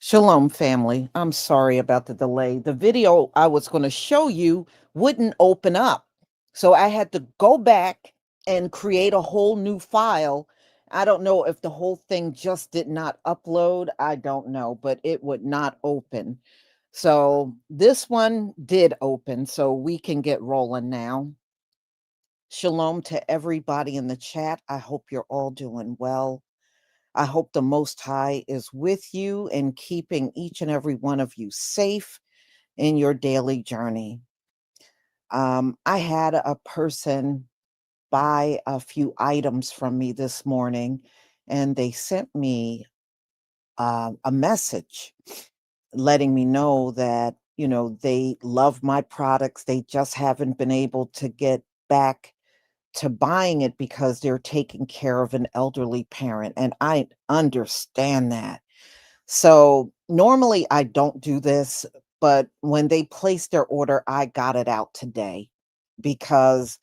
Shalom, family. I'm sorry about the delay. The video I was going to show you wouldn't open up. So I had to go back and create a whole new file. I don't know if the whole thing just did not upload. I don't know, but it would not open. So this one did open, so we can get rolling now. Shalom to everybody in the chat. I hope you're all doing well. I hope the Most High is with you and keeping each and every one of you safe in your daily journey. I had a person buy a few items from me this morning, and they sent me a message letting me know that, they love my products. They just haven't been able to get back to buying it because they're taking care of an elderly parent. And I understand that. So normally I don't do this, but when they placed their order, I got it out today because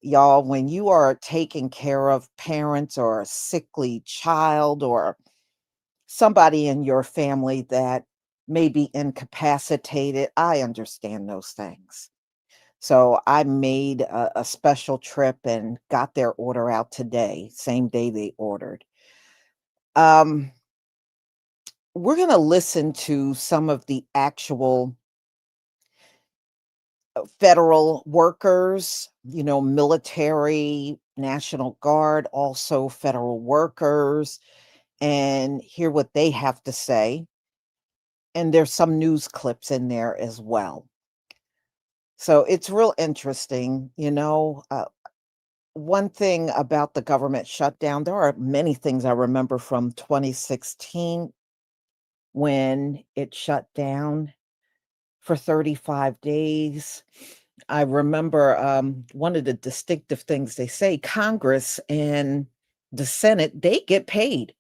y'all, when you are taking care of parents or a sickly child or somebody in your family that may be incapacitated, I understand those things. So I made a special trip and got their order out today, same day they ordered. Um, we're going to listen to some of the actual federal workers, military, National Guard, also federal workers, and hear what they have to say. And there's some news clips in there as well. So it's real interesting, one thing about the government shutdown, there are many things I remember from 2016 when it shut down for 35 days. I remember one of the distinctive things they say Congress and the Senate, they get paid.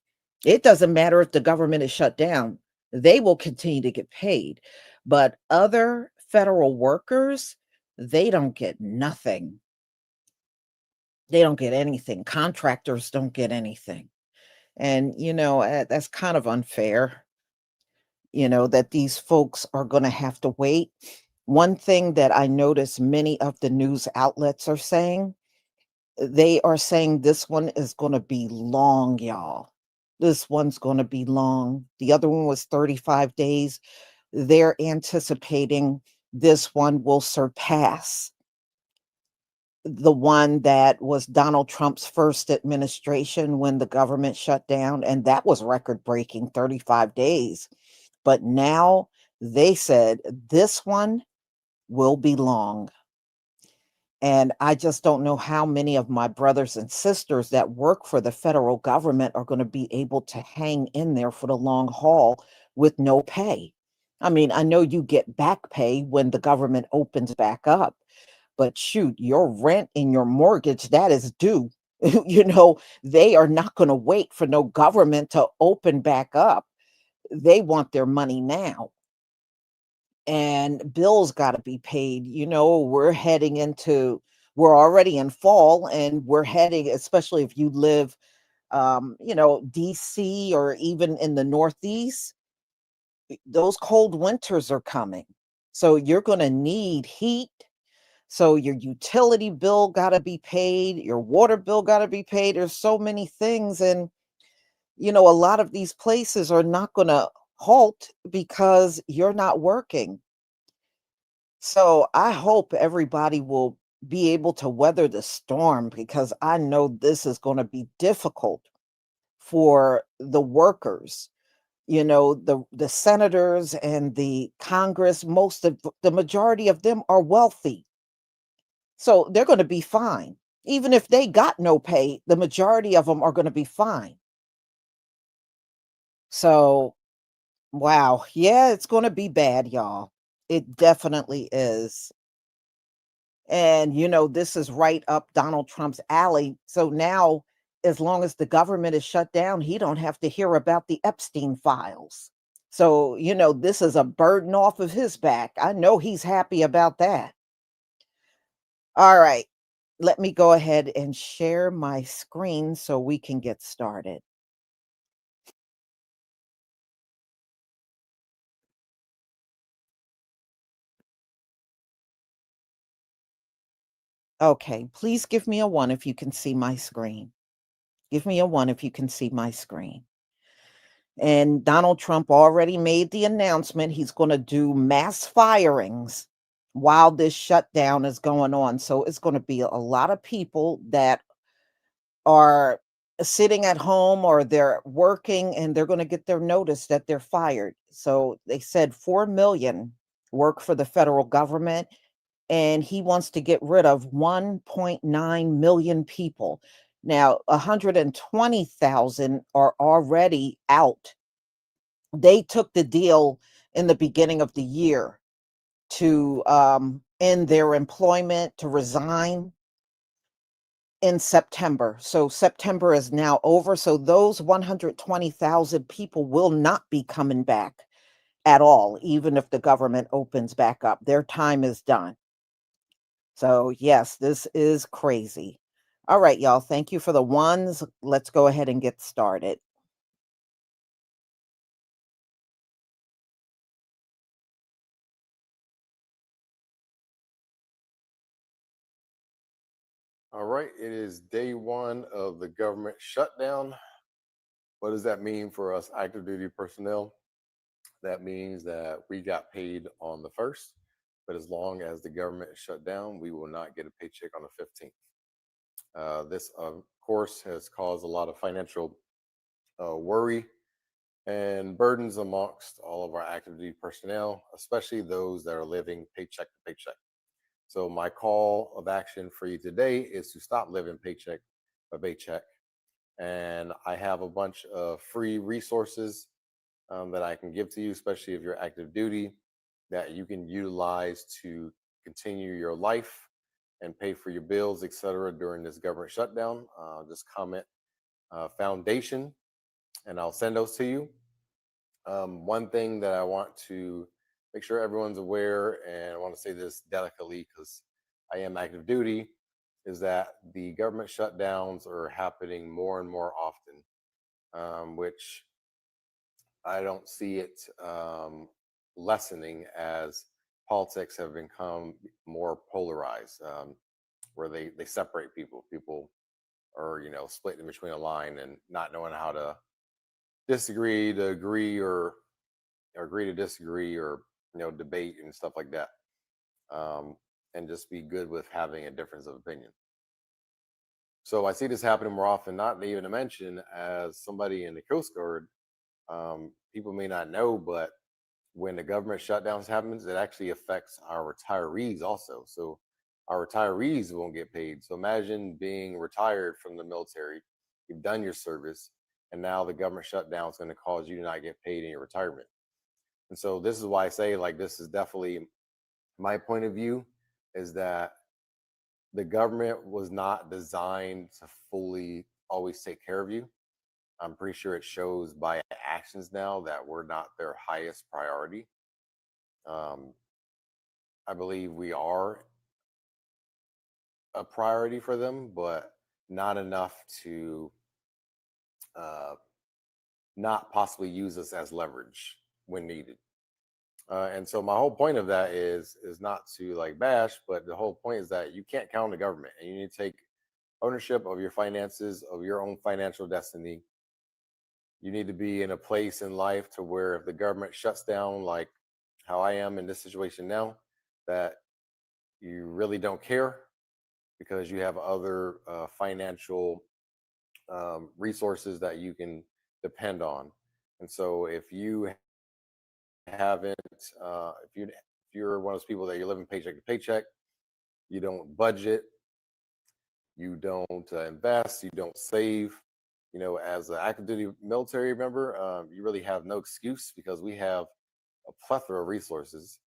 It doesn't matter if the government is shut down, they will continue to get paid. But other federal workers, they don't get nothing. They don't get anything. Contractors don't get anything. And, that's kind of unfair, that these folks are going to have to wait. One thing that I notice many of the news outlets are saying, they are saying this one is going to be long, y'all. This one's going to be long. The other one was 35 days. They're anticipating this one will surpass the one that was Donald Trump's first administration when the government shut down, and that was record-breaking, 35 days. But now they said this one will be long. And I just don't know how many of my brothers and sisters that work for the federal government are going to be able to hang in there for the long haul with no pay. I mean, I know you get back pay when the government opens back up, but shoot, your rent and your mortgage, that is due. They are not going to wait for no government to open back up. They want their money now. And bills got to be paid. We're already in fall and we're heading, especially if you live, DC or even in the Northeast, those cold winters are coming. So you're going to need heat. So your utility bill got to be paid, your water bill got to be paid. There's so many things. And, a lot of these places are not going to halt because you're not working. So I hope everybody will be able to weather the storm because I know this is going to be difficult for the workers. The senators and the Congress, most of the majority of them are wealthy. So they're going to be fine. Even if they got no pay, the majority of them are going to be fine. So, wow. Yeah, it's going to be bad, y'all. It definitely is. And, this is right up Donald Trump's alley. So now, as long as the government is shut down, he don't have to hear about the Epstein files. So, this is a burden off of his back. I know he's happy about that. All right. Let me go ahead and share my screen so we can get started. Okay, please give me a 1 if you can see my screen. Give me a 1 if you can see my screen. And Donald Trump already made the announcement he's gonna do mass firings while this shutdown is going on. So it's gonna be a lot of people that are sitting at home or they're working and they're gonna get their notice that they're fired. So they said 4,000,000 work for the federal government, and he wants to get rid of 1,900,000 people. Now, 120,000 are already out. They took the deal in the beginning of the year to end their employment, to resign in September. So September is now over. So those 120,000 people will not be coming back at all, even if the government opens back up. Their time is done. So, yes, this is crazy. All right, y'all. Thank you for the ones. Let's go ahead and get started. All right, it is day one of the government shutdown. What does that mean for us active duty personnel? That means that we got paid on the first, but as long as the government is shut down, we will not get a paycheck on the 15th. This, of course, has caused a lot of financial worry and burdens amongst all of our active duty personnel, especially those that are living paycheck to paycheck. So, my call of action for you today is to stop living paycheck by paycheck. And I have a bunch of free resources that I can give to you, especially if you're active duty, that you can utilize to continue your life and pay for your bills, etc., during this government shutdown. Just comment foundation, and I'll send those to you. One thing that I want to make sure everyone's aware, and I want to say this delicately because I am active duty, is that the government shutdowns are happening more and more often, which I don't see it lessening as politics have become more polarized, where they separate people. People are split in between a line and not knowing how to disagree to agree, or agree to disagree, or debate and stuff like that, um, and just be good with having a difference of opinion. So I see this happening more often. Not even to mention, as somebody in the Coast Guard, people may not know, but when the government shutdowns happens, it actually affects our retirees also. So our retirees won't get paid. So imagine being retired from the military, you've done your service, and now the government shutdown is going to cause you to not get paid in your retirement. And so this is why I say, like, this is definitely my point of view, is that the government was not designed to fully always take care of you. I'm pretty sure it shows by actions now that we're not their highest priority. Um, I believe we are a priority for them, but not enough to uh, not possibly use us as leverage when needed. And so my whole point of that is not to like bash, but the whole point is that you can't count on the government, and you need to take ownership of your finances, of your own financial destiny. You need to be in a place in life to where if the government shuts down, like how I am in this situation now, that you really don't care because you have other financial resources that you can depend on. And so if you haven't, if you're one of those people that you're living paycheck to paycheck, you don't budget, you don't invest, you don't save. As an active duty military member, you really have no excuse because we have a plethora of resources.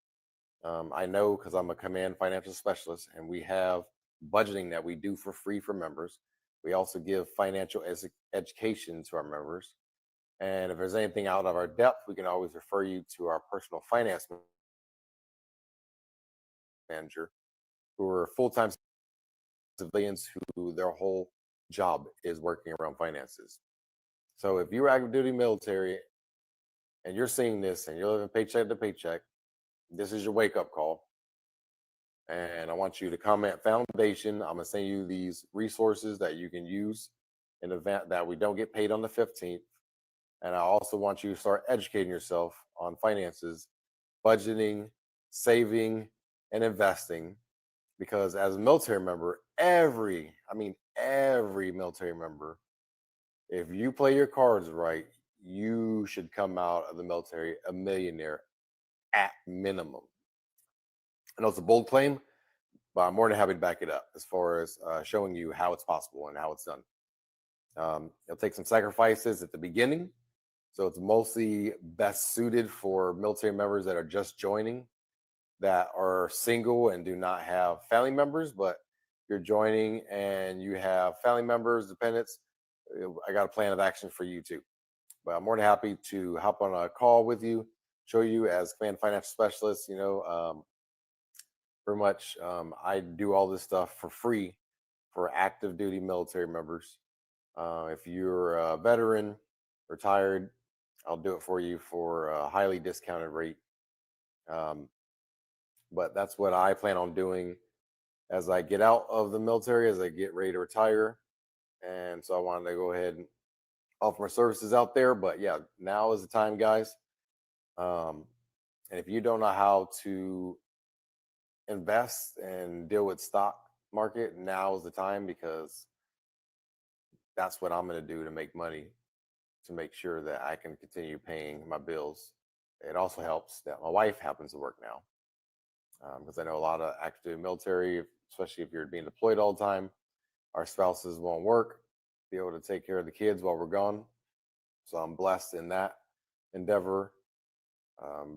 I know because I'm a command financial specialist, and we have budgeting that we do for free for members. We also give financial education to our members. And if there's anything out of our depth, we can always refer you to our personal finance manager, who are full time civilians who their whole job is working around finances. So if you're active duty military and you're seeing this and you're living paycheck to paycheck, this is your wake up call. And I want you to comment foundation. I'm gonna send you these resources that you can use in the event that we don't get paid on the 15th. And I also want you to start educating yourself on finances, budgeting, saving, and investing. Because as a military member, every military member, if you play your cards right, you should come out of the military a millionaire at minimum. I know it's a bold claim, but I'm more than happy to back it up as far as showing you how it's possible and how it's done. It'll take some sacrifices at the beginning. So it's mostly best suited for military members that are just joining, that are single and do not have family members. But if you're joining and you have family members, dependents, I got a plan of action for you too. But I'm more than happy to hop on a call with you, show you as command financial specialist. Pretty much, I do all this stuff for free for active duty military members. If you're a veteran, retired, I'll do it for you for a highly discounted rate. Um, but that's what I plan on doing as I get out of the military, as I get ready to retire. And so I wanted to go ahead and offer my services out there. But yeah, now is the time, guys. Um, and if you don't know how to invest and deal with stock market, now is the time, because that's what I'm going to do to make money, to make sure that I can continue paying my bills. It also helps that my wife happens to work now, because I know a lot of active military, especially if you're being deployed all the time, our spouses won't work, be able to take care of the kids while we're gone. So I'm blessed in that endeavor.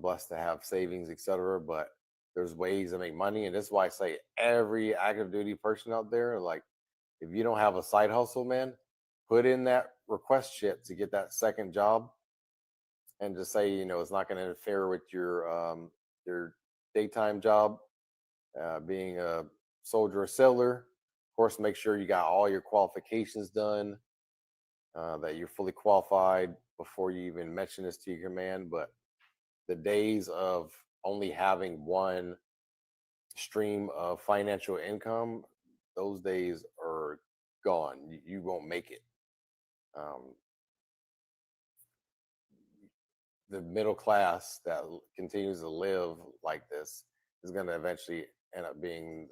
Blessed to have savings, etc. But there's ways to make money, and this is why I say every active duty person out there, like, if you don't have a side hustle, man, put in that request shit to get that second job, and just say, it's not going to interfere with your daytime job, being a soldier or sailor. Of course, make sure you got all your qualifications done, that you're fully qualified before you even mention this to your command. But the days of only having one stream of financial income, those days are gone. You won't make it. Um, the middle class that continues to live like this is going to eventually end up being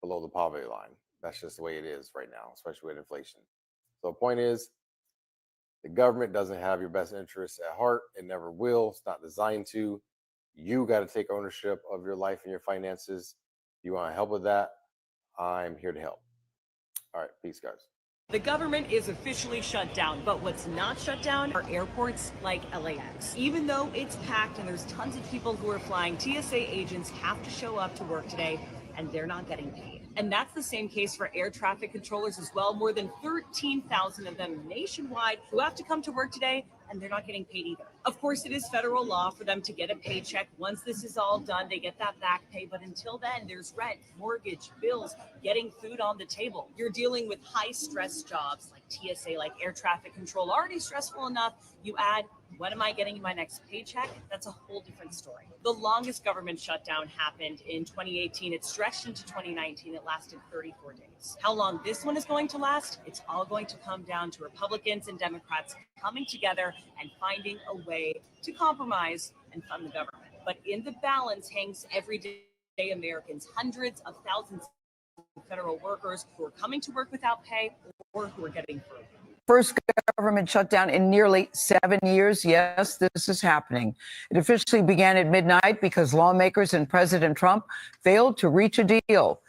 below the poverty line. That's just the way it is right now, especially with inflation. So the point is, the government doesn't have your best interests at heart. It never will. It's not designed to. You got to take ownership of your life and your finances. You want to help with that? I'm here to help. All right. Peace, guys. The government is officially shut down, but what's not shut down are airports like LAX. Even though it's packed and there's tons of people who are flying, TSA agents have to show up to work today, and they're not getting paid. And that's the same case for air traffic controllers as well. More than 13,000 of them nationwide who have to come to work today, and they're not getting paid either. Of course, it is federal law for them to get a paycheck. Once this is all done, they get that back pay. But until then, there's rent, mortgage, bills, getting food on the table. You're dealing with high stress jobs like TSA, like air traffic control, already stressful enough. You add, when am I getting my next paycheck? That's a whole different story. The longest government shutdown happened in 2018. It stretched into 2019. It lasted 34 days. How long this one is going to last? It's all going to come down to Republicans and Democrats coming together and finding a way to compromise and fund the government. But in the balance hangs everyday Americans, hundreds of thousands of federal workers who are coming to work without pay or who are getting furloughed. First government shutdown in nearly 7 years. Yes, this is happening. It officially began at midnight because lawmakers and President Trump failed to reach a deal.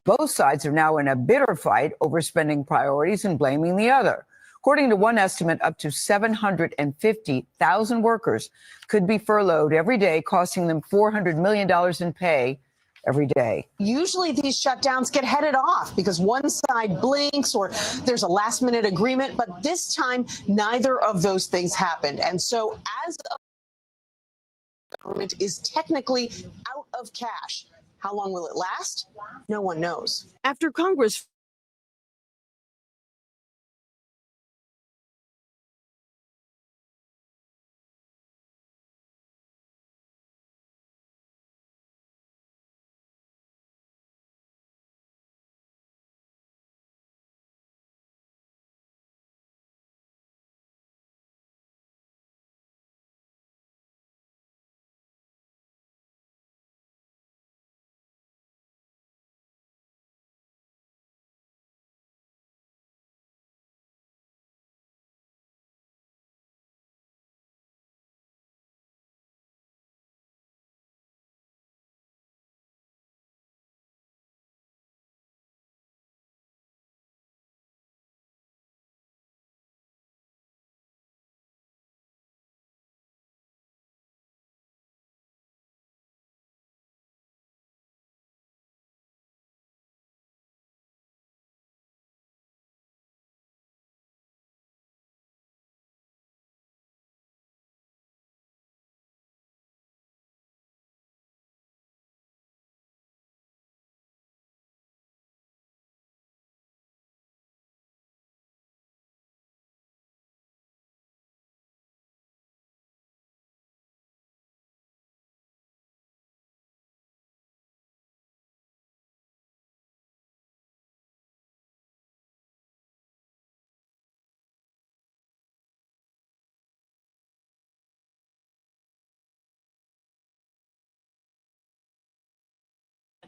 Both sides are now in a bitter fight over spending priorities and blaming the other. According to one estimate, up to 750,000 workers could be furloughed every day, costing them $400 million in pay every day. Usually these shutdowns get headed off because one side blinks or there's a last minute agreement. But this time, neither of those things happened. And so as the government is technically out of cash, how long will it last? No one knows. After Congress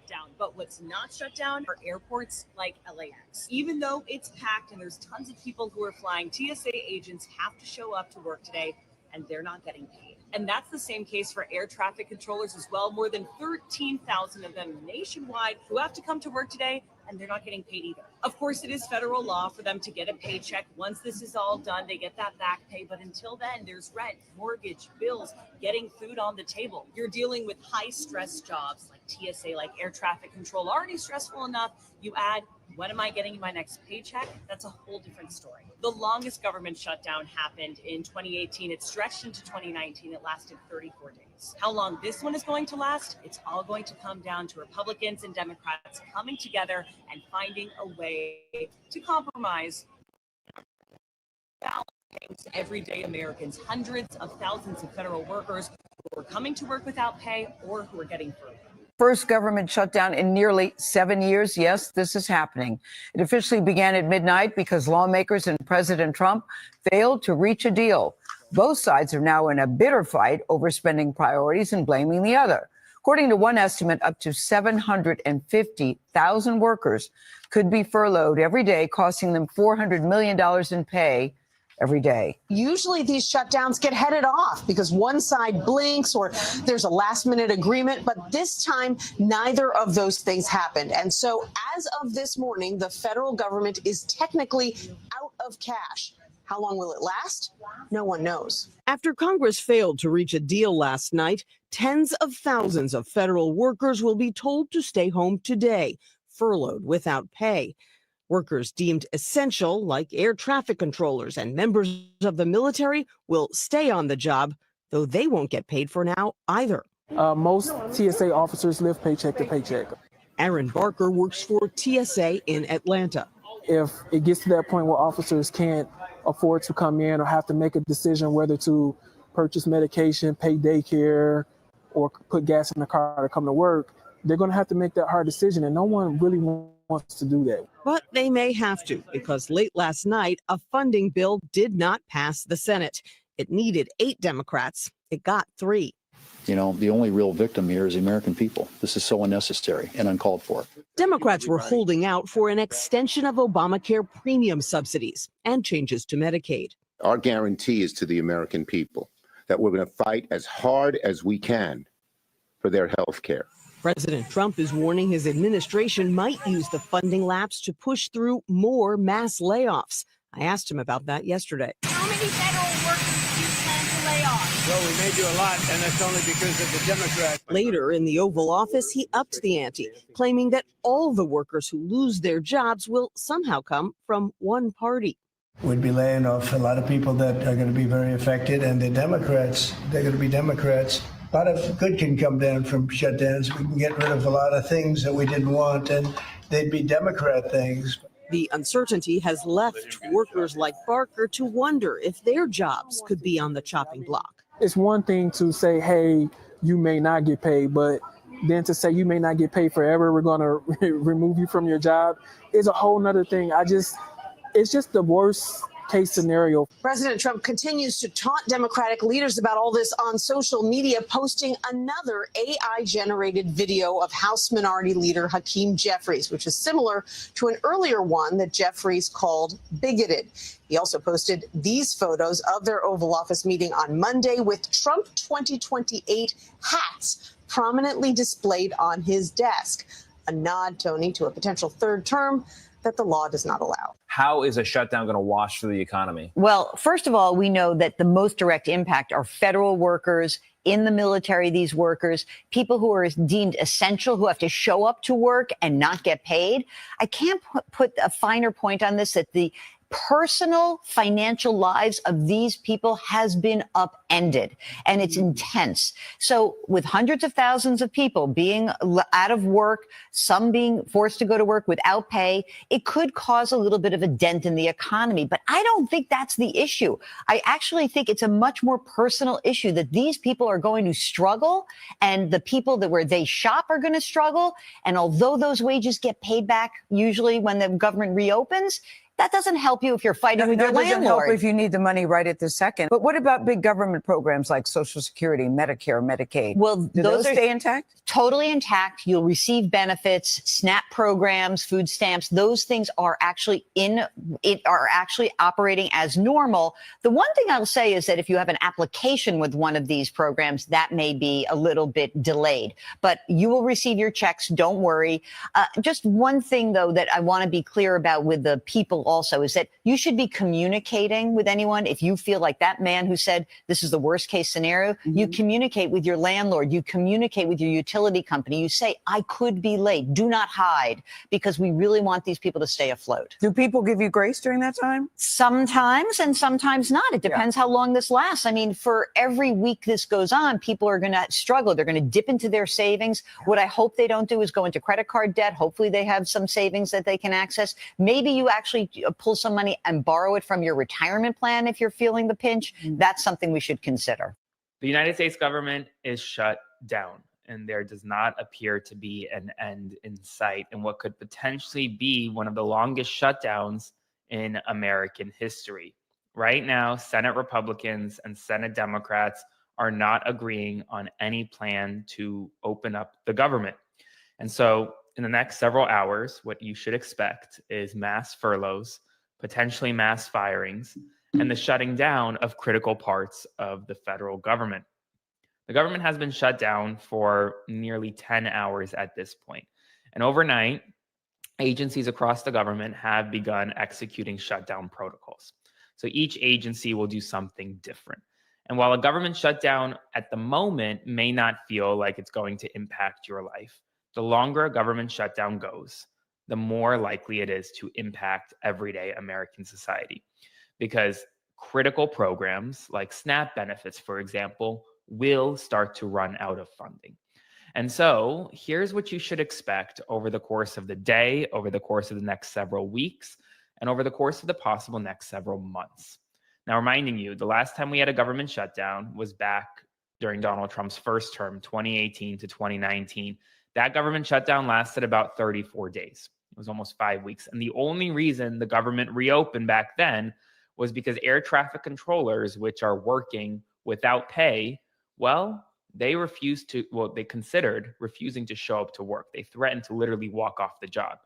down, but what's not shut down are airports like LAX. Even though it's packed and there's tons of people who are flying, TSA agents have to show up to work today and they're not getting paid. And that's the same case for air traffic controllers as well. More than 13,000 of them nationwide who have to come to work today and they're not getting paid either. Of course, it is federal law for them to get a paycheck. Once this is all done, they get that back pay. But until then, there's rent, mortgage, bills, getting food on the table. You're dealing with high stress jobs like TSA, like air traffic control, already stressful enough. You add, when am I getting my next paycheck? That's a whole different story. The longest government shutdown happened in 2018. It stretched into 2019. It lasted 34 days. How long this one is going to last? It's all going to come down to Republicans and Democrats coming together and finding a way to compromise everyday Americans, hundreds of thousands of federal workers who are coming to work without pay or who are getting furloughed. First government shutdown in nearly 7 years. Yes, this is happening. It officially began at midnight because lawmakers and President Trump failed to reach a deal. Both sides are now in a bitter fight over spending priorities and blaming the other. According to one estimate, up to 750,000 workers could be furloughed every day, costing them $400 million in pay every day. Usually these shutdowns get headed off because one side blinks or there's a last minute agreement. But this time, neither of those things happened. And so as of this morning, the federal government is technically out of cash. How long will it last? No one knows. After Congress failed to reach a deal last night, tens of thousands of federal workers will be told to stay home today, furloughed without pay. Workers deemed essential, like air traffic controllers and members of the military, will stay on the job, though they won't get paid for now either. Most TSA officers live paycheck to paycheck. Aaron Barker works for TSA in Atlanta. If it gets to that point where officers can't afford to come in or have to make a decision whether to purchase medication, pay daycare, or put gas in the car to come to work, they're going to have to make that hard decision, and no one really wants to do that. But they may have to, because late last night, a funding bill did not pass the Senate. It needed 8 Democrats. It got 3. You know, the only real victim here is the American people. This is so unnecessary and uncalled for. Democrats were holding out for an extension of Obamacare premium subsidies and changes to Medicaid. Our guarantee is to the American people that we're going to fight as hard as we can for their health care. President Trump is warning his administration might use the funding lapse to push through more mass layoffs. I asked him about that yesterday. How many federal workers do you plan to lay off? Well, we may do a lot, and that's only because of the Democrats. Later in the Oval Office, he upped the ante, claiming that all the workers who lose their jobs will somehow come from one party. We'd be laying off a lot of people that are going to be very affected, and the Democrats, they're going to be Democrats. A lot of good can come down from shutdowns. We can get rid of a lot of things that we didn't want, and they'd be Democrat things. The uncertainty has left workers like Barker to wonder if their jobs could be on the chopping block. It's one thing to say, hey, you may not get paid, but then to say you may not get paid forever, we're going to remove you from your job is a whole nother thing. It's just the worst case scenario. President Trump continues to taunt Democratic leaders about all this on social media, posting another AI-generated video of House Minority Leader Hakeem Jeffries, which is similar to an earlier one that Jeffries called bigoted. He also posted these photos of their Oval Office meeting on Monday with Trump 2028 hats prominently displayed on his desk. A nod, Tony, to a potential third term that the law does not allow. How is a shutdown going to wash through the economy? Well, first of all, we know that the most direct impact are federal workers in the military, these workers, people who are deemed essential, who have to show up to work and not get paid. I can't put a finer point on this, that the personal financial lives of these people has been upended, and it's intense. So with hundreds of thousands of people being out of work, some being forced to go to work without pay, it could cause a little bit of a dent in the economy. But I don't think that's the issue. I actually think it's a much more personal issue, that these people are going to struggle, and the people that where they shop are going to struggle. And although those wages get paid back usually when the government reopens, That doesn't help you if you're fighting with your That doesn't help landlord. if you need the money right at the second. But what about big government programs like Social Security, Medicare, Medicaid? Well, Do those are stay intact? Totally intact. You'll receive benefits, SNAP programs, food stamps. Those things are actually operating as normal. The one thing I'll say is that if you have an application with one of these programs, that may be a little bit delayed, but you will receive your checks. Don't worry. Just one thing, though, that I want to be clear about with the people also is that you should be communicating with anyone. If you feel like that man who said this is the worst case scenario, you communicate with your landlord, you communicate with your utility company. You say, I could be late. Do not hide, because we really want these people to stay afloat. Do people give you grace during that time? Sometimes, and sometimes not. It depends how long this lasts. I mean, for every week this goes on, people are going to struggle. They're going to dip into their savings. What I hope they don't do is go into credit card debt. Hopefully they have some savings that they can access. Maybe you actually pull some money and borrow it from your retirement plan if you're feeling the pinch. That's something we should consider. The United States government is shut down, and there does not appear to be an end in sight in what could potentially be one of the longest shutdowns in American history. Right now, Senate Republicans and Senate Democrats are not agreeing on any plan to open up the government. And so in the next several hours, what you should expect is mass furloughs, potentially mass firings, and the shutting down of critical parts of the federal government. The government has been shut down for nearly 10 hours at this point. And overnight, agencies across the government have begun executing shutdown protocols. So each agency will do something different. And while a government shutdown at the moment may not feel like it's going to impact your life, the longer a government shutdown goes, the more likely it is to impact everyday American society. Because critical programs like SNAP benefits, for example, will start to run out of funding. And so here's what you should expect over the course of the day, over the course of the next several weeks, and over the course of the possible next several months. Now, reminding you, the last time we had a government shutdown was back during Donald Trump's first term, 2018 to 2019. That government shutdown lasted about 34 days. It was almost 5 weeks. And the only reason the government reopened back then was because air traffic controllers, which are working without pay, well, they considered refusing to show up to work. They threatened to literally walk off the job.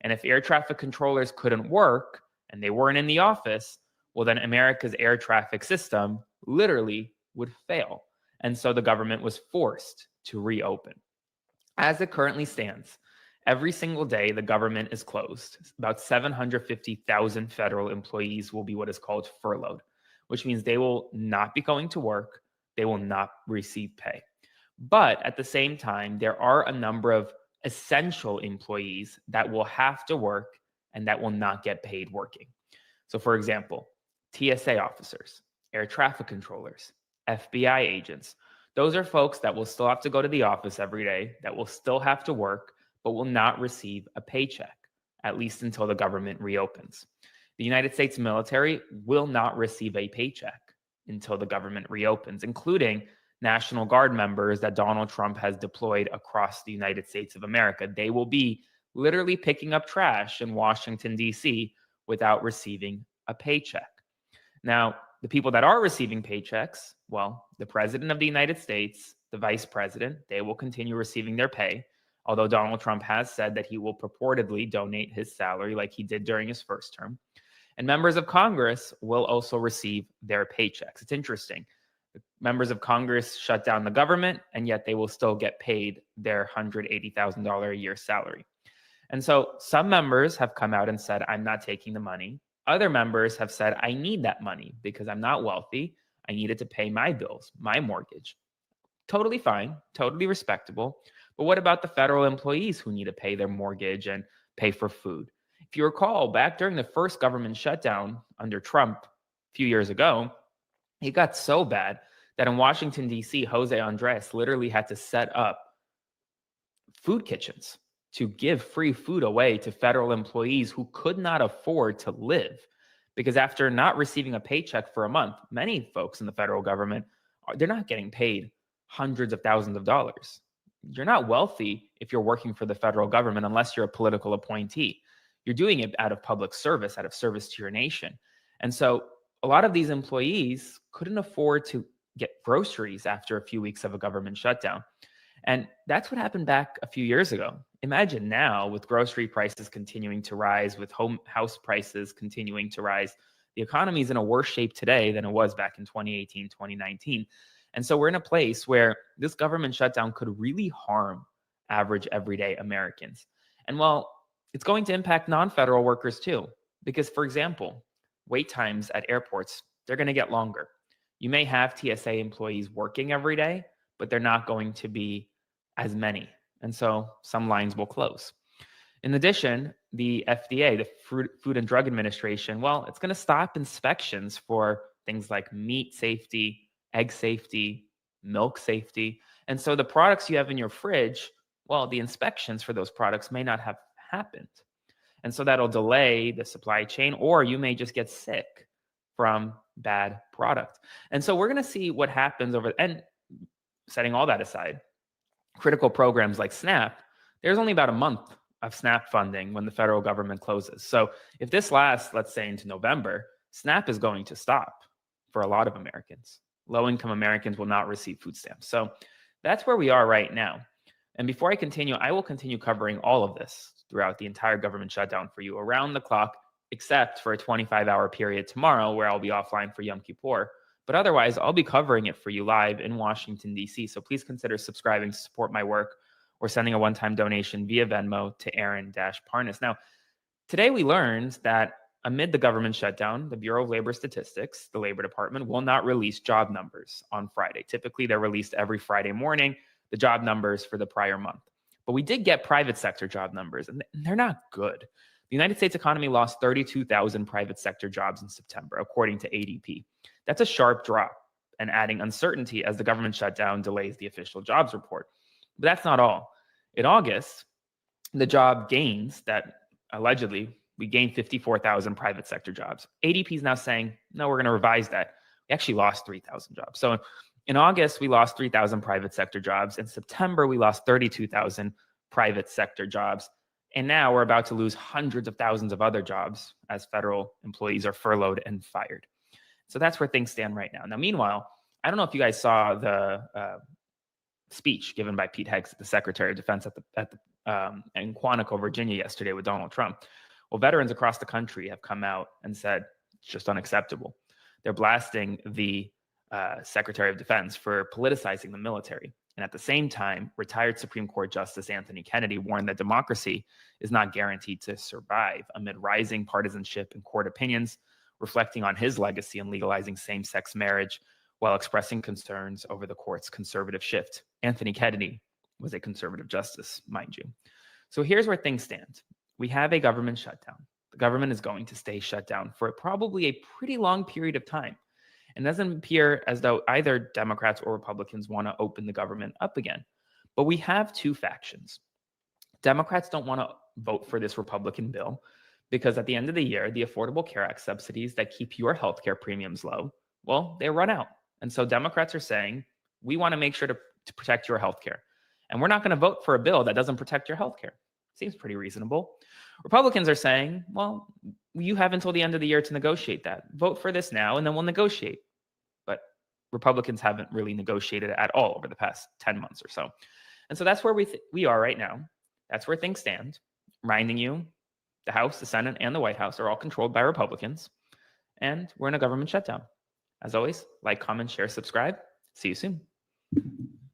And if air traffic controllers couldn't work and they weren't in the office, well, then America's air traffic system literally would fail. And so the government was forced to reopen. As it currently stands, every single day the government is closed. About 750,000 federal employees will be what is called furloughed, which means they will not be going to work. They will not receive pay. But at the same time, there are a number of essential employees that will have to work and that will not get paid working. So for example, TSA officers, air traffic controllers, FBI agents, those are folks that will still have to go to the office every day, that will still have to work, but will not receive a paycheck, at least until the government reopens. The United States military will not receive a paycheck until the government reopens, including National Guard members that Donald Trump has deployed across the United States of America. They will be literally picking up trash in Washington, D.C. without receiving a paycheck. Now, the people that are receiving paychecks, well, the president of the United States, the vice president, they will continue receiving their pay, although Donald Trump has said that he will purportedly donate his salary like he did during his first term. And members of Congress will also receive their paychecks. It's interesting. Members of Congress shut down the government, and yet they will still get paid their $180,000 a year salary. And so some members have come out and said, I'm not taking the money. Other members have said, I need that money because I'm not wealthy. I need it to pay my bills, my mortgage. Totally fine, totally respectable. But what about the federal employees who need to pay their mortgage and pay for food? If you recall, back during the first government shutdown under Trump a few years ago, it got so bad that in Washington, D.C., Jose Andres literally had to set up food kitchens to give free food away to federal employees who could not afford to live. Because after not receiving a paycheck for a month, many folks in the federal government, they're not getting paid hundreds of thousands of dollars. You're not wealthy if you're working for the federal government unless you're a political appointee. You're doing it out of public service, out of service to your nation. And so a lot of these employees couldn't afford to get groceries after a few weeks of a government shutdown. And that's what happened back a few years ago. Imagine now, with grocery prices continuing to rise, with house prices continuing to rise, the economy is in a worse shape today than it was back in 2018, 2019. And so we're in a place where this government shutdown could really harm average everyday Americans. And well, it's going to impact non-federal workers too, because for example, wait times at airports, they're going to get longer. You may have TSA employees working every day, but they're not going to be as many. And so some lines will close. In addition, the FDA, the Food and Drug Administration, well, it's going to stop inspections for things like meat safety, egg safety, milk safety. And so the products you have in your fridge, well, the inspections for those products may not have happened. And so that'll delay the supply chain, or you may just get sick from bad product. And so we're going to see what happens and setting all that aside, critical programs like SNAP, there's only about a month of SNAP funding when the federal government closes. So if this lasts, let's say into November, SNAP is going to stop for a lot of Americans. Low-income Americans will not receive food stamps. So that's where we are right now. And before I continue, I will continue covering all of this throughout the entire government shutdown for you around the clock, except for a 25-hour period tomorrow where I'll be offline for Yom Kippur. But otherwise, I'll be covering it for you live in Washington, D.C. So please consider subscribing to support my work or sending a one-time donation via Venmo to Aaron-Parnas. Now, today we learned that amid the government shutdown, the Bureau of Labor Statistics, the Labor Department, will not release job numbers on Friday. Typically, they're released every Friday morning, the job numbers for the prior month. But we did get private sector job numbers, and they're not good. The United States economy lost 32,000 private sector jobs in September, according to ADP. That's a sharp drop and adding uncertainty as the government shutdown delays the official jobs report. But that's not all. In August, the job gains that allegedly we gained 54,000 private sector jobs. ADP is now saying, no, we're going to revise that. We actually lost 3,000 jobs. So in August, we lost 3,000 private sector jobs. In September, we lost 32,000 private sector jobs. And now we're about to lose hundreds of thousands of other jobs as federal employees are furloughed and fired. So that's where things stand right now. Now, meanwhile, I don't know if you guys saw the speech given by Pete Hegseth, the Secretary of Defense in Quantico, Virginia yesterday with Donald Trump. Well, veterans across the country have come out and said it's just unacceptable. They're blasting the Secretary of Defense for politicizing the military. And at the same time, retired Supreme Court Justice Anthony Kennedy warned that democracy is not guaranteed to survive amid rising partisanship and court opinions, reflecting on his legacy in legalizing same-sex marriage while expressing concerns over the court's conservative shift. Anthony Kennedy was a conservative justice, mind you. So here's where things stand. We have a government shutdown. The government is going to stay shut down for probably a pretty long period of time. It doesn't appear as though either Democrats or Republicans want to open the government up again. But we have two factions. Democrats don't want to vote for this Republican bill because at the end of the year, the Affordable Care Act subsidies that keep your healthcare premiums low, well, they run out. And so Democrats are saying, we want to make sure to protect your healthcare. And we're not going to vote for a bill that doesn't protect your healthcare. Seems pretty reasonable. Republicans are saying, well, you have until the end of the year to negotiate that. Vote for this now, and then we'll negotiate. But Republicans haven't really negotiated at all over the past 10 months or so. And so that's where we are right now. That's where things stand. Reminding you, the House, the Senate, and the White House are all controlled by Republicans. And we're in a government shutdown. As always, like, comment, share, subscribe. See you soon.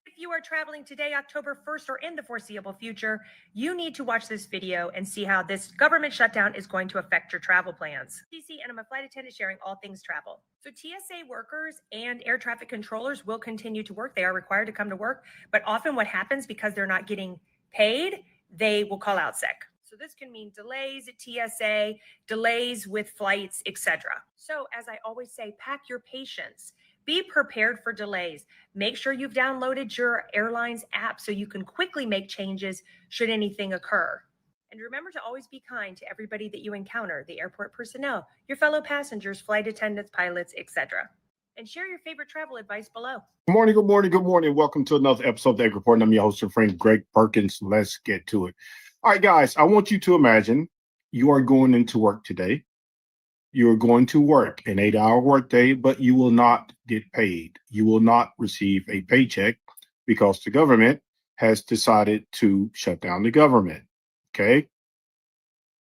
If you are traveling today, October 1st, or in the foreseeable future, you need to watch this video and see how this government shutdown is going to affect your travel plans. CC, and I'm a flight attendant sharing all things travel. So TSA workers and air traffic controllers will continue to work. They are required to come to work, but often what happens because they're not getting paid, they will call out sick. So this can mean delays at TSA, delays with flights, etc. So as I always say, pack your patience. Be prepared for delays. Make sure you've downloaded your airline's app so you can quickly make changes should anything occur. And remember to always be kind to everybody that you encounter, the airport personnel, your fellow passengers, flight attendants, pilots, etc. And share your favorite travel advice below. Good morning, good morning, good morning. Welcome to another episode of the Egg Report. I'm your host and friend, Greg Perkins. Let's get to it. All right, guys, I want you to imagine you are going into work today. You are going to work an 8-hour workday, but you will not get paid. You will not receive a paycheck because the government has decided to shut down the government. Okay.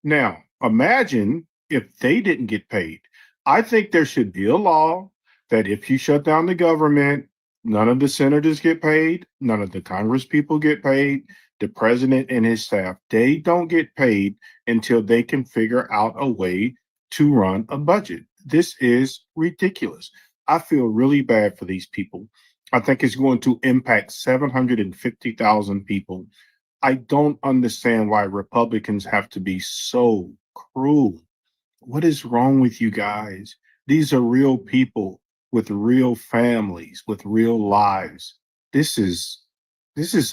Now, imagine if they didn't get paid. I think there should be a law that if you shut down the government, none of the senators get paid, none of the Congress people get paid, the president and his staff, they don't get paid until they can figure out a way to run a budget. This is ridiculous. I feel really bad for these people. I think it's going to impact 750,000 people. I don't understand why Republicans have to be so cruel. What is wrong with you guys? These are real people with real families, with real lives. This is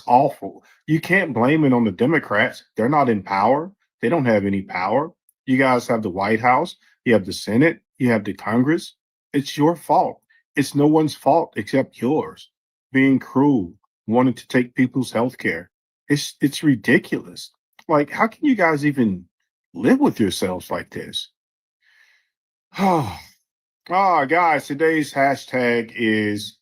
awful. You can't blame it on the Democrats. They're not in power. They don't have any power. You guys have the White House, you have the Senate, you have the Congress. It's your fault. It's no one's fault except yours. Being cruel, wanting to take people's health care. It's ridiculous. Like, how can you guys even live with yourselves like this? Guys, today's hashtag is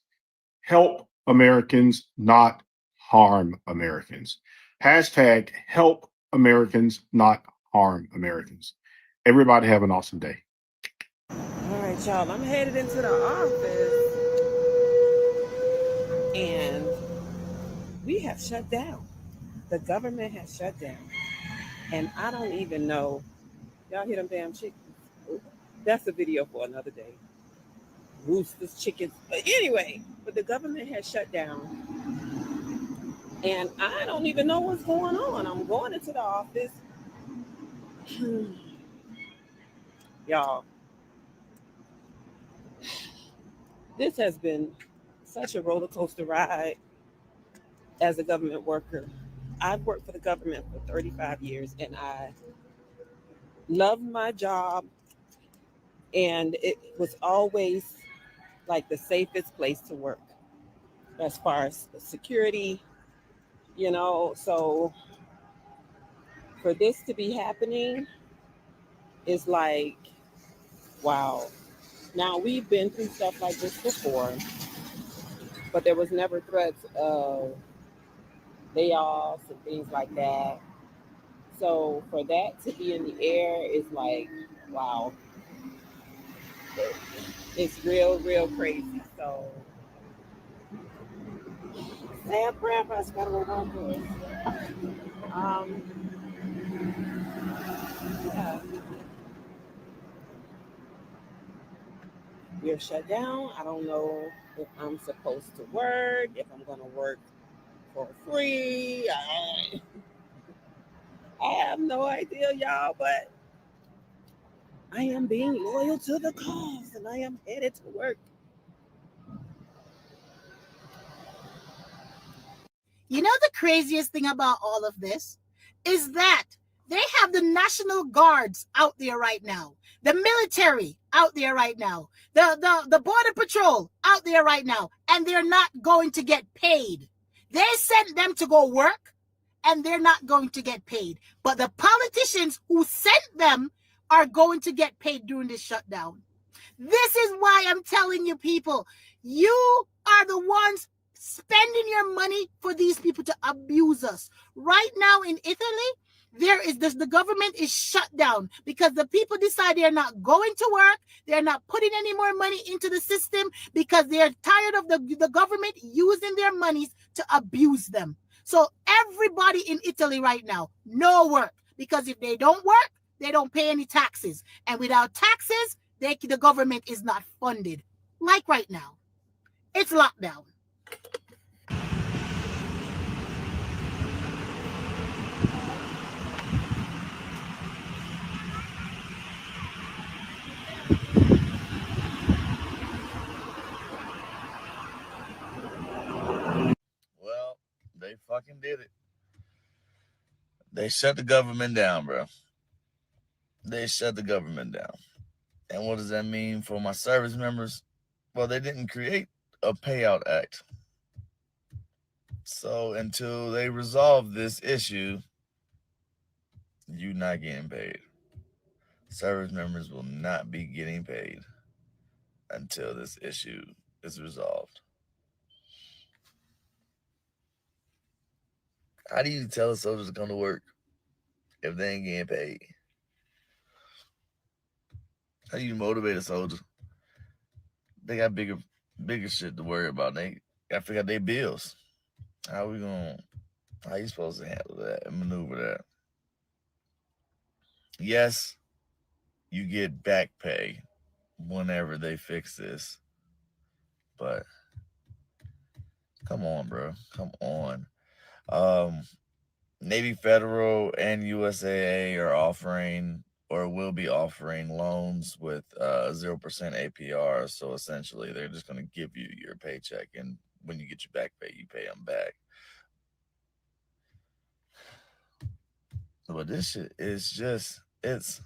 help Americans, not harm Americans. Hashtag help Americans, not harm Americans. Everybody have an awesome day. All right, y'all. I'm headed into the office, and we have shut down. The government has shut down, and I don't even know. Y'all hear them damn chickens? That's a video for another day. Roosters, chickens. But anyway, but the government has shut down, and I don't even know what's going on. I'm going into the office. Y'all, this has been such a roller coaster ride as a government worker. I've worked for the government for 35 years, and I love my job, and it was always like the safest place to work as far as security, so for this to be happening is like, wow. Now, we've been through stuff like this before, but there was never threats of layoffs and things like that. So for that to be in the air is like, wow. It's real, real crazy. So say a prayer for us, federal workers. Yeah. We're shut down. I don't know if I'm supposed to work, if I'm going to work for free. I have no idea, y'all, but I am being loyal to the cause, and I am headed to work. You know, the craziest thing about all of this is that they have the National Guards out there right now, the military out there right now, the Border Patrol out there right now, and they're not going to get paid. They sent them to go work, and they're not going to get paid. But the politicians who sent them are going to get paid during this shutdown. This is why I'm telling you, people, you are the ones spending your money for these people to abuse us. Right now in Italy, the government is shut down because the people decide they're not going to work. They're not putting any more money into the system because they're tired of the government using their monies to abuse them. So everybody in Italy right now, no work, because if they don't work, they don't pay any taxes. And without taxes, the government is not funded. Like right now, it's lockdown. Well, they fucking did it. They shut the government down, bro. They shut the government down. And what does that mean for my service members? Well, they didn't create a payout act. So until they resolve this issue, you're not getting paid. Service members will not be getting paid until this issue is resolved. How do you tell a soldier to come to work if they ain't getting paid? How do you motivate a soldier? They got bigger shit to worry about. They got to figure out their bills. How you supposed to handle that and maneuver that? Yes, you get back pay whenever they fix this. But come on, bro. Come on. Navy Federal and USAA are offering or will be offering loans with 0% APR. So essentially, they're just going to give you your paycheck, and when you get your back pay, you pay them back. But this shit is just, it's,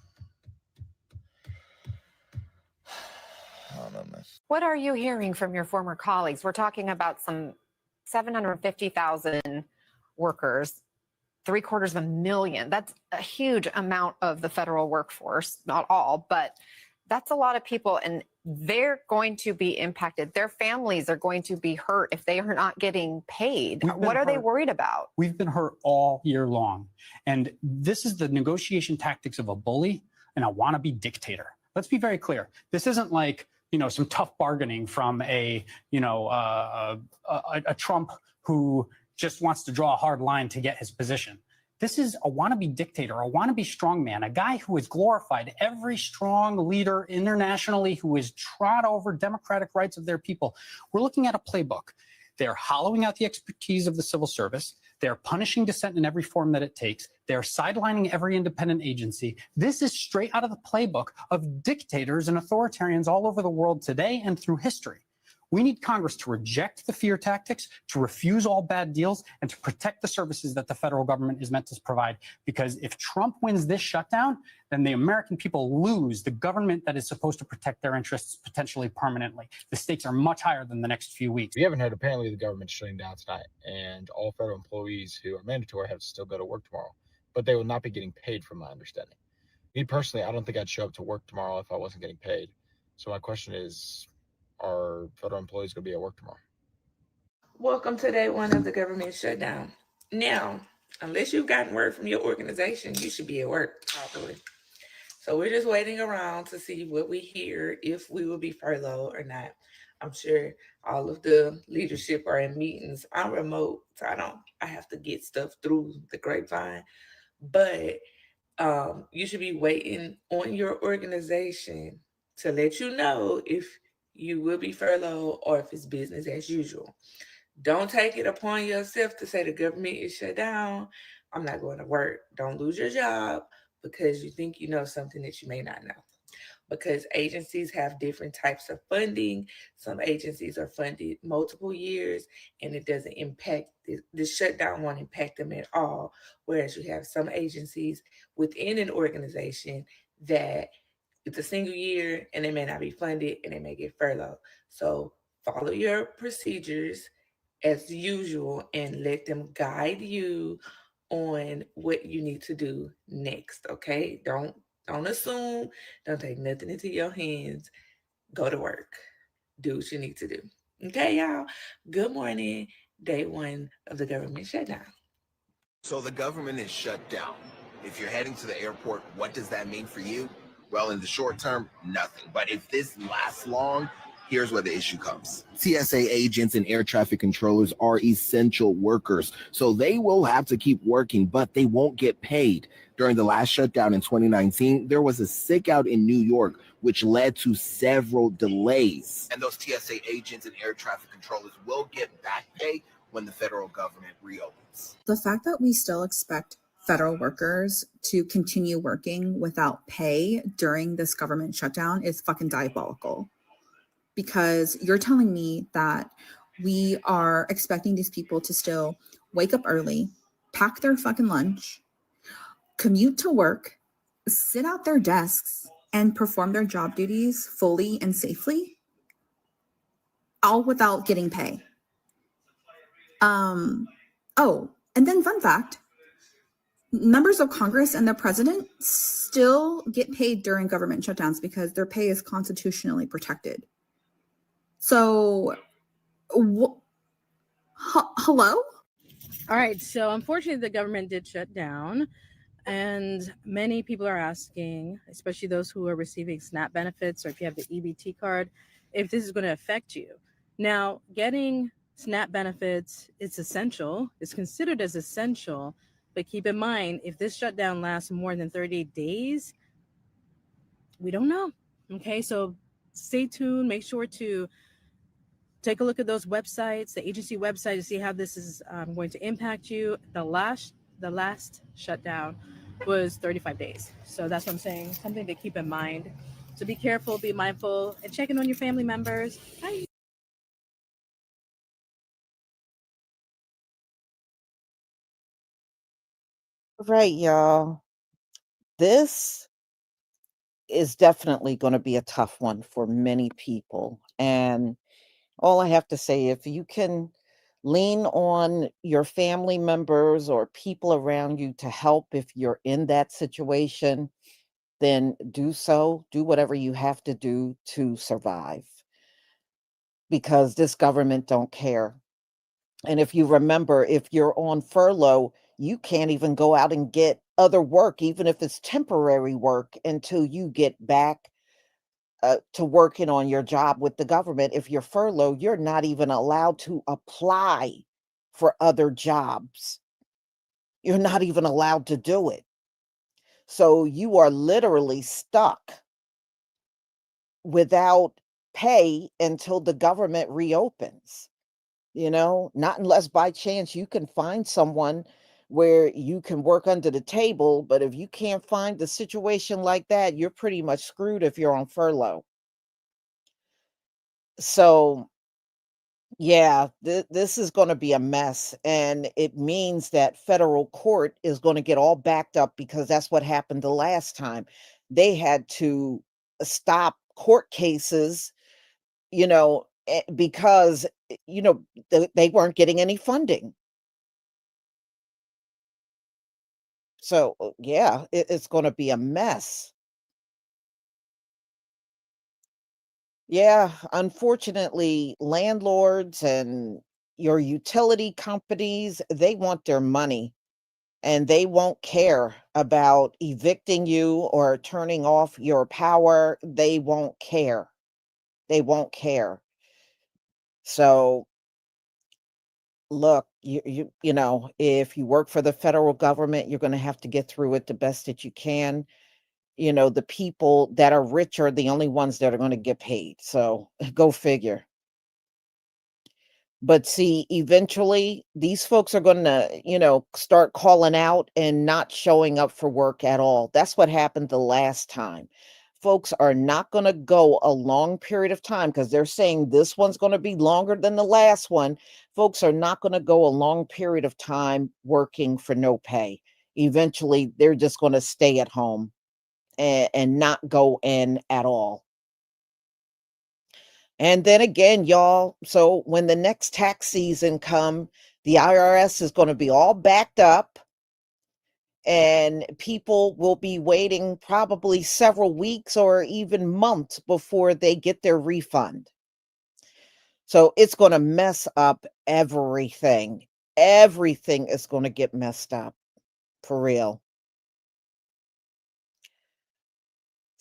I don't know, man. What are you hearing from your former colleagues? We're talking about some 750,000 workers, 750,000. That's a huge amount of the federal workforce, not all, but that's a lot of people, and they're going to be impacted. Their families are going to be hurt if they are not getting paid. What are they worried about? We've been hurt all year long. And this is the negotiation tactics of a bully and a wannabe dictator. Let's be very clear. This isn't like, some tough bargaining from a Trump who just wants to draw a hard line to get his position. This is a wannabe dictator, a wannabe strongman, a guy who has glorified every strong leader internationally who has trod over democratic rights of their people. We're looking at a playbook. They're hollowing out the expertise of the civil service. They're punishing dissent in every form that it takes. They're sidelining every independent agency. This is straight out of the playbook of dictators and authoritarians all over the world today and through history. We need Congress to reject the fear tactics, to refuse all bad deals, and to protect the services that the federal government is meant to provide. Because if Trump wins this shutdown, then the American people lose the government that is supposed to protect their interests potentially permanently. The stakes are much higher than the next few weeks. We haven't heard apparently the government's shutting down tonight, and all federal employees who are mandatory have to still go to work tomorrow, but they will not be getting paid from my understanding. Me personally, I don't think I'd show up to work tomorrow if I wasn't getting paid. So my question is, are federal employees going to be at work tomorrow? Welcome to day one of the government shutdown. Now, unless you've gotten word from your organization, you should be at work properly. So we're just waiting around to see what we hear, if we will be furloughed or not. I'm sure all of the leadership are in meetings. I'm remote, so I have to get stuff through the grapevine. But you should be waiting on your organization to let you know if you will be furloughed or if it's business as usual. Don't take it upon yourself to say the government is shut down, I'm not going to work. Don't lose your job because you think you know something that you may not know. Because agencies have different types of funding. Some agencies are funded multiple years and it doesn't impact, the shutdown won't impact them at all. Whereas you have some agencies within an organization that it's a single year and they may not be funded and they may get furloughed. So follow your procedures as usual and let them guide you on what you need to do next. Okay. Don't assume, don't take nothing into your hands. Go to work. Do what you need to do. Okay, y'all. Good morning. Day one of the government shutdown. So the government is shut down. If you're heading to the airport, what does that mean for you? Well, in the short term, nothing. But if this lasts long, here's where the issue comes. TSA agents and air traffic controllers are essential workers, so they will have to keep working, but they won't get paid. During the last shutdown in 2019, there was a sick out in New York, which led to several delays. And those TSA agents and air traffic controllers will get back pay when the federal government reopens. The fact that we still expect federal workers to continue working without pay during this government shutdown is fucking diabolical. Because you're telling me that we are expecting these people to still wake up early, pack their fucking lunch, commute to work, sit at their desks, and perform their job duties fully and safely, all without getting pay. Oh, and then fun fact, members of Congress and the president still get paid during government shutdowns because their pay is constitutionally protected. So, hello? All right. So, unfortunately, the government did shut down. And many people are asking, especially those who are receiving SNAP benefits or if you have the EBT card, if this is going to affect you. Now, getting SNAP benefits, it's essential. It's considered as essential. But keep in mind, if this shutdown lasts more than 30 days, we don't know. Okay, so stay tuned. Make sure to take a look at those websites, the agency website, to see how this is going to impact you. The last shutdown was 35 days. So that's what I'm saying. Something to keep in mind. So be careful, be mindful, and check in on your family members. Bye. Right, y'all. This is definitely going to be a tough one for many people. And all I have to say, if you can lean on your family members or people around you to help if you're in that situation, then do so. Do whatever you have to do to survive, because this government don't care. And if you remember, if you're on furlough, you can't even go out and get other work, even if it's temporary work, until you get back to working on your job with the government. If you're furloughed, you're not even allowed to apply for other jobs. You're not even allowed to do it. So you are literally stuck without pay until the government reopens. Not unless by chance you can find someone where you can work under the table. But if you can't find a situation like that, you're pretty much screwed if you're on furlough. So, yeah, this is going to be a mess. And it means that federal court is going to get all backed up, because that's what happened the last time. They had to stop court cases, because, they weren't getting any funding. So, yeah, it's going to be a mess. Yeah, unfortunately, landlords and your utility companies, they want their money, and they won't care about evicting you or turning off your power. They won't care. They won't care. So, look, if you work for the federal government, you're going to have to get through it the best that you can. The people that are rich are the only ones that are going to get paid. So go figure. But see, eventually these folks are going to, start calling out and not showing up for work at all. That's what happened the last time. Folks are not going to go a long period of time, because they're saying this one's going to be longer than the last one. Folks are not going to go a long period of time working for no pay. Eventually, they're just going to stay at home and not go in at all. And then again, y'all, so when the next tax season come, the IRS is going to be all backed up, and people will be waiting probably several weeks or even months before they get their refund. So it's going to mess up everything. Everything is going to get messed up, for real.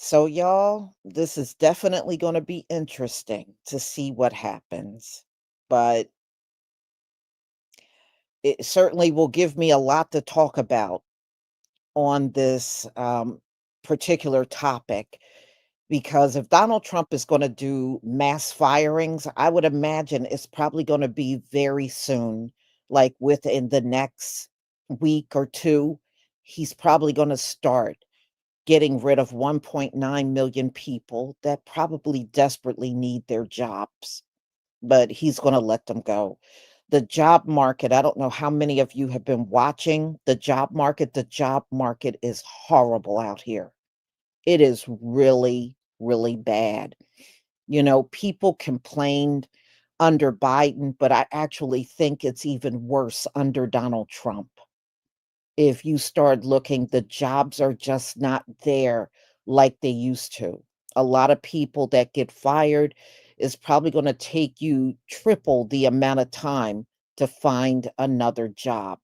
So, y'all, this is definitely going to be interesting to see what happens. But it certainly will give me a lot to talk about on this particular topic. Because if Donald Trump is going to do mass firings, I would imagine it's probably going to be very soon, like within the next week or two. He's probably going to start getting rid of 1.9 million people that probably desperately need their jobs, but he's going to let them go. The job market, I don't know how many of you have been watching the job market. The job market is horrible out here. It is really, really bad. People complained under Biden, but I actually think it's even worse under Donald Trump. if you start looking, the jobs are just not there like they used to. A lot of people that get fired is probably going to take you triple the amount of time to find another job.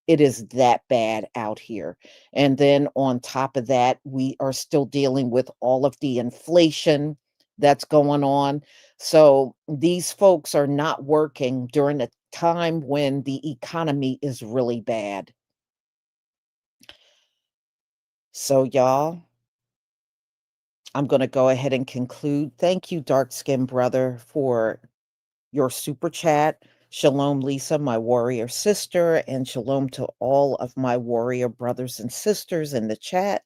It is that bad out here. And then on top of that, we are still dealing with all of the inflation that's going on. So these folks are not working during a time when the economy is really bad. So, y'all, I'm going to go ahead and conclude. Thank you, dark skinned brother, for your super chat. Shalom, Lisa, my warrior sister, and shalom to all of my warrior brothers and sisters in the chat,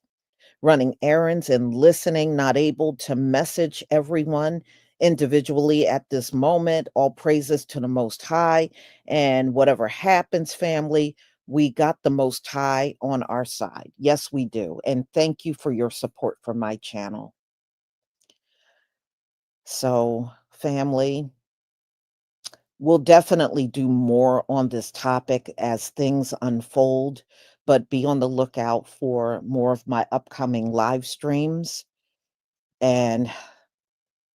running errands and listening, not able to message everyone individually at this moment. All praises to the Most High. And whatever happens, family, we got the Most High on our side. Yes, we do. And thank you for your support for my channel. So, family, we'll definitely do more on this topic as things unfold, but be on the lookout for more of my upcoming live streams. And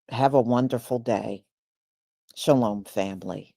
have a wonderful day. Shalom, family.